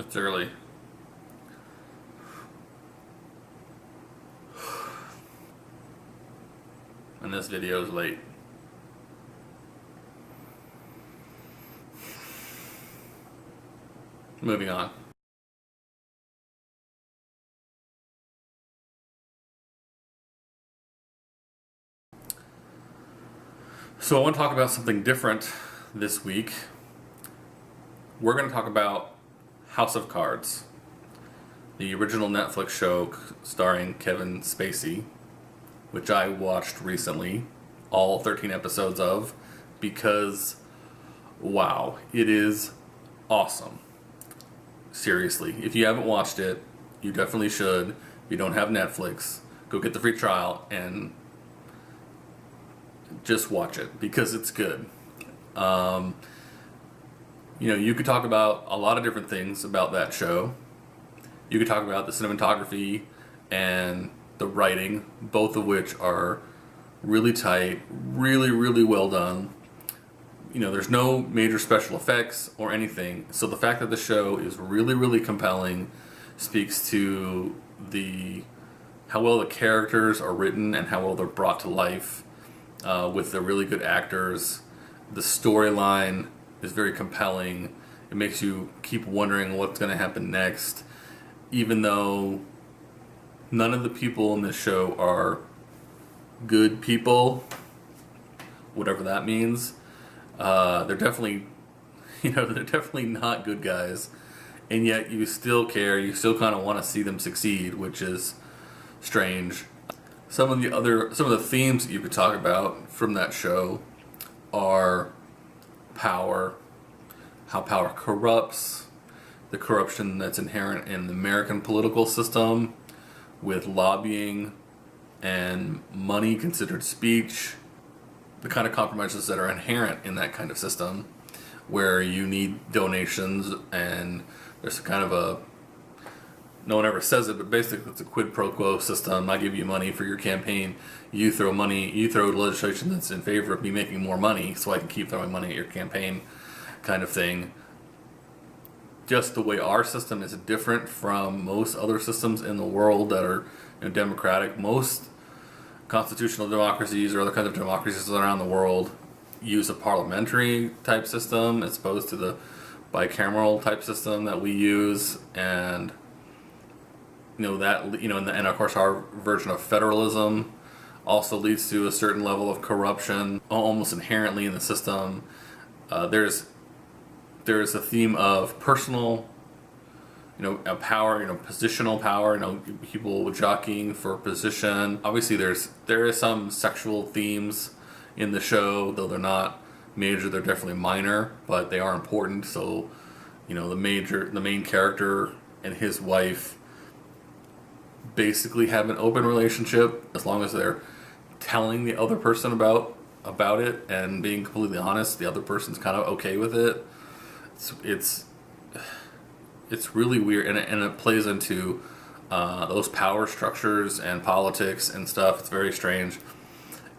It's early. And this video is late. Moving on. So I want to talk about something different this week. We're going to talk about House of Cards, the original Netflix show starring Kevin Spacey, which I watched recently, all 13 episodes of, because, wow, it is awesome. Seriously, if you haven't watched it, you definitely should. If you don't have Netflix, go get the free trial and just watch it because it's good. You could talk about a lot of different things about that show. You could talk about the cinematography and the writing, both of which are really tight, really, really well done. There's no major special effects or anything. So the fact that the show is really, really compelling speaks to how well the characters are written and how well they're brought to life with the really good actors. The storyline is very compelling. It makes you keep wondering what's going to happen next, even though none of the people in this show are good people, whatever that means. They're definitely, they're definitely not good guys, and yet you still care. You still kind of want to see them succeed, which is strange. Some of the themes that you could talk about from that show are power, how power corrupts, the corruption that's inherent in the American political system, with lobbying and money considered speech, the kind of compromises that are inherent in that kind of system, where you need donations and there's kind of no one ever says it, but basically it's a quid pro quo system. I give you money for your campaign, you throw legislation that's in favor of me making more money so I can keep throwing money at your campaign, kind of thing. Just the way our system is different from most other systems in the world that are democratic. Most constitutional democracies or other kinds of democracies around the world use a parliamentary type system as opposed to the bicameral type system that we use, and and of course our version of federalism also leads to a certain level of corruption almost inherently in the system. There's a theme of personal, power, positional power, people jockeying for position. Obviously there is some sexual themes in the show, though they're not major, they're definitely minor, but they are important. So, the main character and his wife basically have an open relationship as long as they're telling the other person about it and being completely honest. The other person's kind of okay with it. It's really weird, and it plays into those power structures and politics and stuff. It's very strange.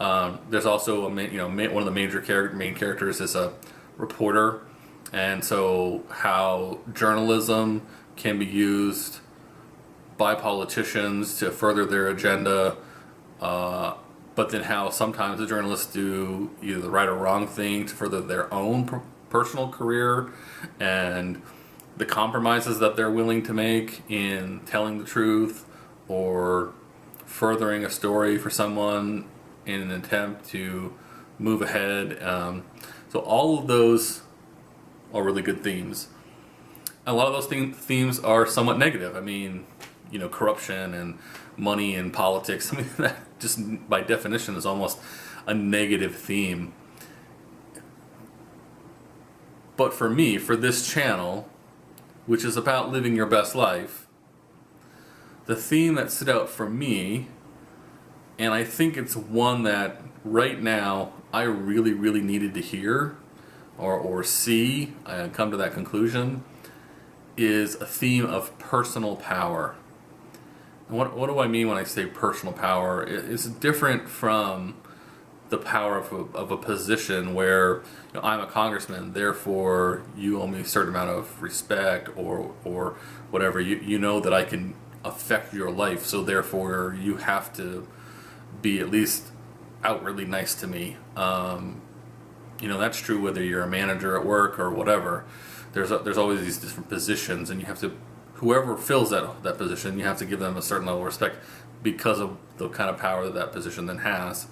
There's also one of the main characters is a reporter, and so how journalism can be used by politicians to further their agenda, but then how sometimes the journalists do either the right or wrong thing to further their own personal career, and the compromises that they're willing to make in telling the truth or furthering a story for someone in an attempt to move ahead. So all of those are really good themes. A lot of those themes are somewhat negative. Corruption and money and politics. That just by definition is almost a negative theme. But for me, for this channel, which is about living your best life, the theme that stood out for me, and I think it's one that right now I really, really needed to hear or see, I come to that conclusion, is a theme of personal power. And what do I mean when I say personal power? It's different from the power of a position where, I'm a congressman, therefore you owe me a certain amount of respect or whatever. You know that I can affect your life, so therefore you have to be at least outwardly nice to me. That's true whether you're a manager at work or whatever. There's always these different positions, and you have to, whoever fills that position, you have to give them a certain level of respect because of the kind of power that position then has.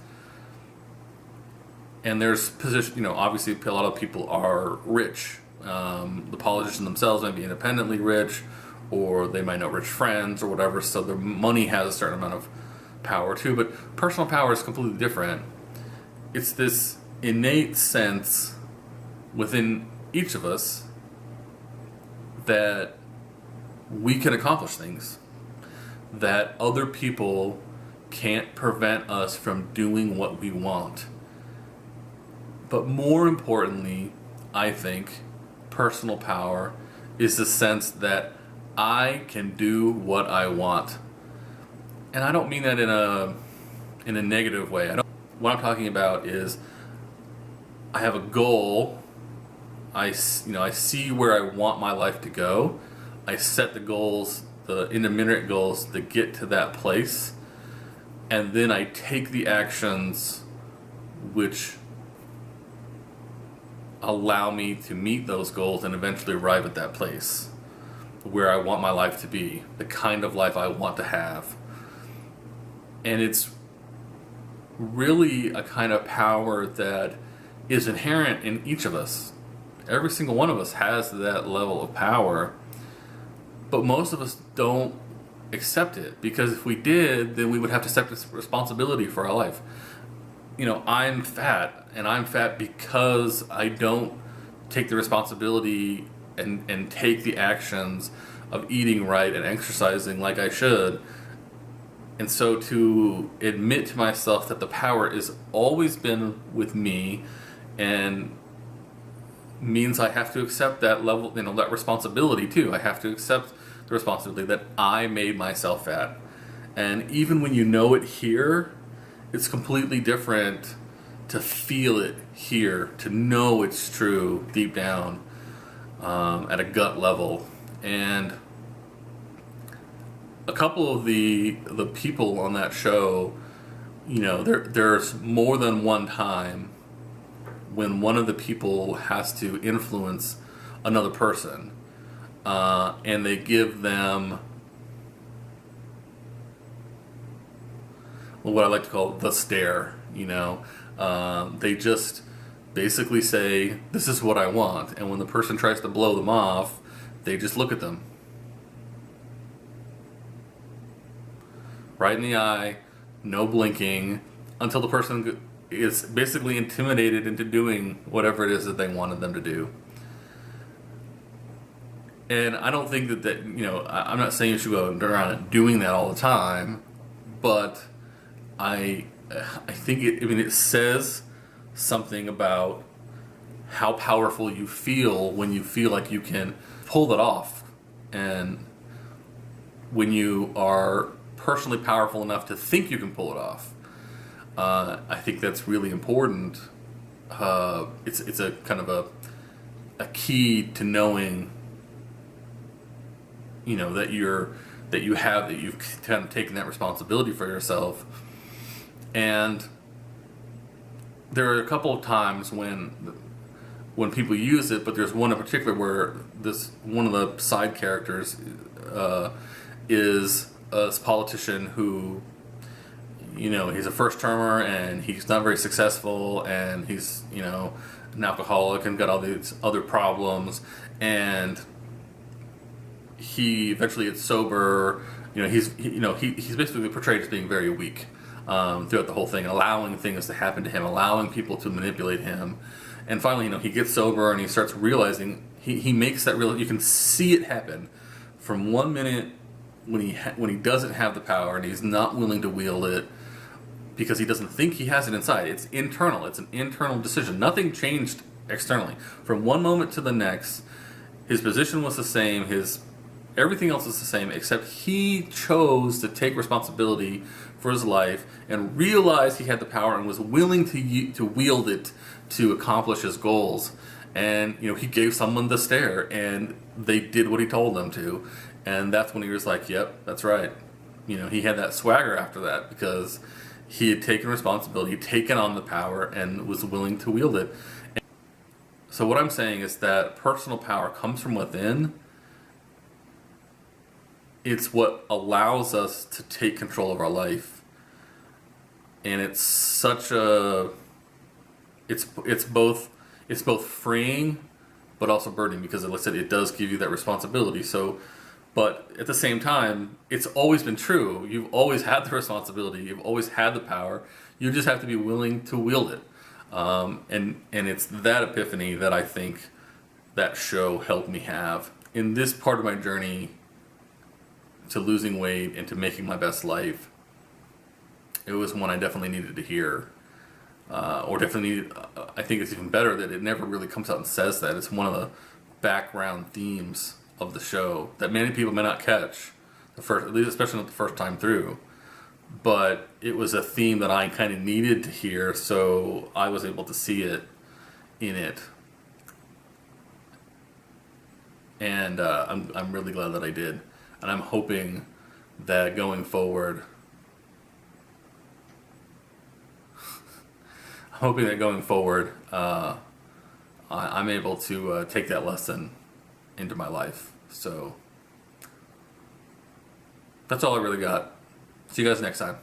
And there's position, obviously a lot of people are rich. The politicians themselves might be independently rich, or they might know rich friends or whatever, so their money has a certain amount of power too. But personal power is completely different. It's this innate sense within each of us that we can accomplish things, that other people can't prevent us from doing what we want. But more importantly, I think personal power is the sense that I can do what I want. And I don't mean that in a negative way. What I'm talking about is I have a goal. I see where I want my life to go. I set the goals, the intermittent goals, to get to that place, and then I take the actions which allow me to meet those goals and eventually arrive at that place where I want my life to be, the kind of life I want to have. And it's really a kind of power that is inherent in each of us. Every single one of us has that level of power, but most of us don't accept it, because if we did, then we would have to accept this responsibility for our life. I'm fat, and I'm fat because I don't take the responsibility and take the actions of eating right and exercising like I should. And so to admit to myself that the power has always been with me, and means I have to accept that level, that responsibility too. I have to accept the responsibility that I made myself fat. And even when you know it here, it's completely different to feel it here, to know it's true deep down, at a gut level. And a couple of the people on that show, there's more than one time when one of the people has to influence another person, and they give them what I like to call the stare. They just basically say, this is what I want, and when the person tries to blow them off, they just look at them right in the eye, no blinking, until the person is basically intimidated into doing whatever it is that they wanted them to do. And I don't think that I'm not saying you should go around doing that all the time, but I think it says something about how powerful you feel when you feel like you can pull that off, and when you are personally powerful enough to think you can pull it off. I think that's really important. It's a kind of a key to knowing, that you've kind of taken that responsibility for yourself. And there are a couple of times when people use it, but there's one in particular where one of the side characters is a politician who, he's a first termer and he's not very successful, and he's an alcoholic and got all these other problems, and he eventually gets sober. He's basically portrayed as being very weak throughout the whole thing, allowing things to happen to him, allowing people to manipulate him. And finally, he gets sober and he starts realizing, he makes that real. You can see it happen from 1 minute when he doesn't have the power and he's not willing to wield it because he doesn't think he has it inside. It's internal. It's an internal decision. Nothing changed externally. From one moment to the next, his position was the same. Everything else is the same, except he chose to take responsibility for his life and realized he had the power and was willing to wield it to accomplish his goals. And he gave someone the stare, and they did what he told them to, and that's when he was like, "Yep, that's right." He had that swagger after that because he had taken responsibility, taken on the power, and was willing to wield it. So what I'm saying is that personal power comes from within. It's what allows us to take control of our life, and it's such a it's both freeing but also burdening, because like I said, it does give you that responsibility. So, but at the same time, it's always been true. You've always had the responsibility. You've always had the power. You just have to be willing to wield it. And it's that epiphany that I think that show helped me have in this part of my journey to losing weight and to making my best life. It was one I definitely needed to hear. Or definitely, I think it's even better that it never really comes out and says that. It's one of the background themes of the show that many people may not catch at least especially not the first time through. But it was a theme that I kind of needed to hear, so I was able to see it in it. And I'm really glad that I did. And I'm hoping that going forward, I'm able to take that lesson into my life. So that's all I really got. See you guys next time.